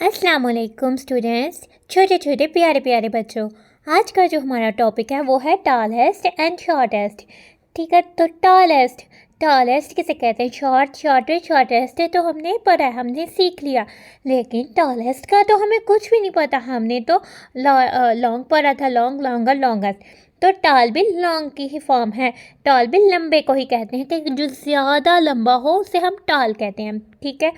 अस्सलाम वालेकुम स्टूडेंट्स, छोटे छोटे प्यारे प्यारे बच्चों। आज का जो हमारा टॉपिक है वो है टॉलेस्ट एंड शॉर्टेस्ट। ठीक है, तो टॉलेस्ट किसे कहते हैं? शॉर्टेस्ट है तो हमने पढ़ा है, हमने सीख लिया। लेकिन टॉलेस्ट का तो हमें कुछ भी नहीं पता। हमने तो लॉन्ग पढ़ा था, लॉन्ग, लॉन्गर, लॉन्गेस्ट। तो टॉल भी लॉन्ग की ही फॉर्म है। टॉल भी लंबे को ही कहते हैं कि जो ज़्यादा लंबा हो उसे हम टॉल कहते हैं। ठीक है,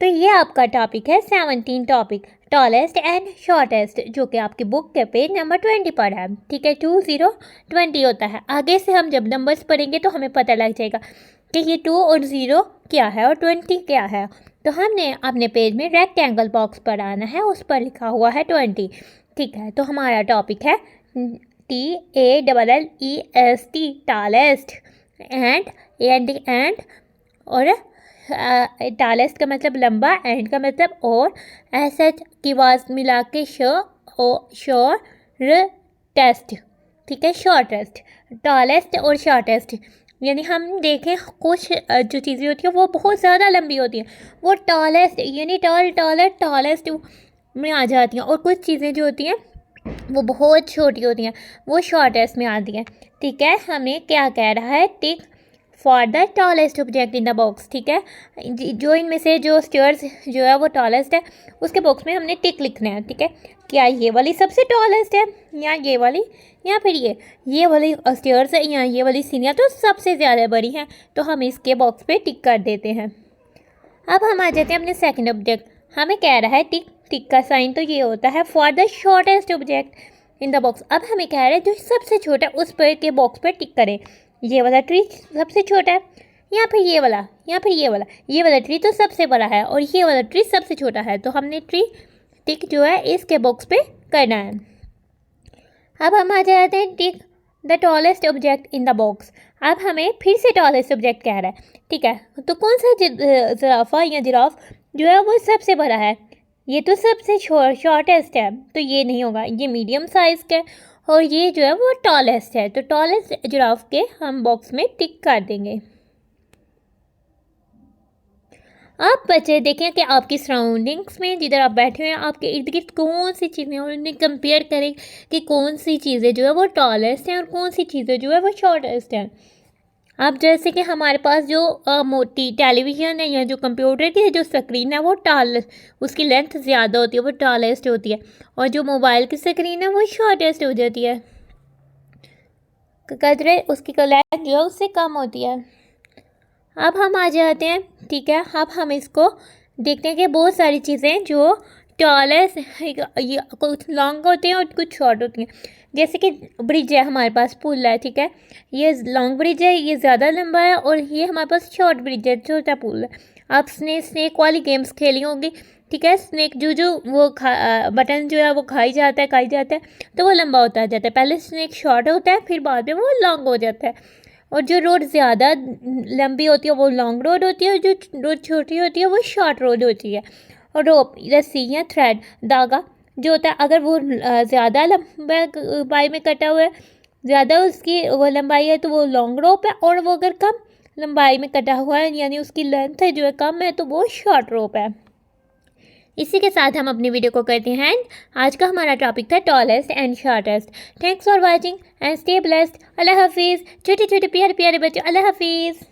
तो ये आपका टॉपिक है 17 टॉपिक, टॉलेस्ट एंड शॉर्टेस्ट, जो कि आपकी बुक के पेज नंबर 20 पर है। ठीक है, 20 होता है। आगे से हम जब नंबर्स पढ़ेंगे तो हमें पता लग जाएगा कि ये 2 और 0 क्या है और 20 क्या है। तो हमने अपने पेज में रेक्टेंगल बॉक्स पर आना है, उस पर लिखा हुआ है 20। ठीक है, तो हमारा टॉपिक है TALLEST, टॉलेस्ट, एंड और टॉलेस्ट का मतलब लंबा, एंड का मतलब और, एस की आवाज़ मिला के शॉर टेस्ट। ठीक है, शॉर्टेस्ट, टॉलेस्ट और शॉर्टेस्ट। यानी हम देखें कुछ जो चीज़ें होती हैं वो बहुत ज़्यादा लंबी होती हैं, वो टॉलेस्ट यानी टॉलेस्ट में आ जाती हैं। और कुछ चीज़ें जो होती हैं वो बहुत छोटी होती हैं, वो शॉर्टेस्ट में आती हैं। ठीक है, हमें क्या कह रहा है? Tick for the tallest object in the box. ठीक है, जो इनमें से जो स्टेयर्स जो है वो टॉलेस्ट है, उसके बॉक्स में हमने टिक लिखना है। ठीक है, क्या ये वाली सबसे टॉलेस्ट है, या ये वाली, या फिर ये वाली स्टेयर्स है, या ये वाली सीढ़ियाँ तो सबसे ज़्यादा बड़ी हैं। तो हम इसके बॉक्स पे टिक कर देते हैं। अब हम आ जाते हैं अपने सेकंड ऑब्जेक्ट। हमें कह रहा है टिक का साइन तो ये होता है for the shortest object in the box. अब हमें कह रहा है जो सबसे छोटा उस पर के बॉक्स पर टिक करें। ये वाला ट्री सबसे छोटा है, या फिर ये वाला, या फिर ये वाला ट्री तो सबसे बड़ा है और ये वाला ट्री सबसे छोटा है। तो हमने टिक जो है इसके बॉक्स पे करना है। अब हम आ जाते हैं tick the tallest object in the box. अब हमें फिर से टॉलेस्ट ऑब्जेक्ट कह रहा है। ठीक है, तो कौन सा ज़राफ़ा या जिराफ जो है वो सबसे बड़ा है? ये तो सबसे शॉर्टेस्ट है, तो ये नहीं होगा, ये मीडियम साइज़ का है। और ये जो है वो टॉलेस्ट है, तो टॉलेस्ट जिराफ के हम बॉक्स में टिक कर देंगे। आप बच्चे देखें कि आपकी सराउंडिंग्स में जिधर आप बैठे हुए हैं आपके इर्द गिर्द कौन सी चीज़ें, और उन्हें कंपेयर करें कि कौन सी चीज़ें जो है वो टॉलेस्ट हैं और कौन सी चीज़ें जो है वो शॉर्टेस्ट हैं। अब जैसे कि हमारे पास जो मोटी टेलीविज़न है या जो कंप्यूटर की जो स्क्रीन है वो उसकी लेंथ ज़्यादा होती है, वो टॉलेस्ट होती है। और जो मोबाइल की स्क्रीन है वो शॉर्टेस्ट हो जाती है, कदर उसकी लेंथ जो है उससे कम होती है। अब हम आ जाते हैं। ठीक है, अब हम इसको देखते हैं कि बहुत सारी चीज़ें जो टॉलेस्ट कुछ लॉन्ग होते हैं और कुछ शॉर्ट होती हैं। जैसे कि ब्रिज है, हमारे पास पुल है। ठीक है, ये लॉन्ग ब्रिज है, ये ज़्यादा लंबा है, और ये हमारे पास शॉर्ट ब्रिज है, छोटा पुल है। आप स्नेक वाली गेम्स खेली होंगी। ठीक है, स्नेक जो वो बटन जो है वो खाई जाता है, तो वो लंबा होता जाता है। पहले स्नेक शॉर्ट होता है, फिर बाद में वो लॉन्ग हो जाता है। और जो रोड ज़्यादा लंबी होती है वो लॉन्ग रोड होती है, और जो रोड छोटी होती है वो शॉर्ट रोड होती है। और रोप, रस्सी या थ्रेड, धागा जो होता है, अगर वो ज़्यादा लंबाई में कटा हुआ है, ज़्यादा उसकी वो लंबाई है तो वो लॉन्ग रोप है, और वो अगर कम लंबाई में कटा हुआ है यानी उसकी लेंथ है जो है कम है, तो वो शॉर्ट रोप है। इसी के साथ हम अपनी वीडियो को करते हैं एंड। आज का हमारा टॉपिक था tallest and shortest. Thanks for watching and stay blessed. अल्लाह हाफिज़ छोटे छोटे प्यारे प्यारे बच्चों, अल्लाह हाफिज़।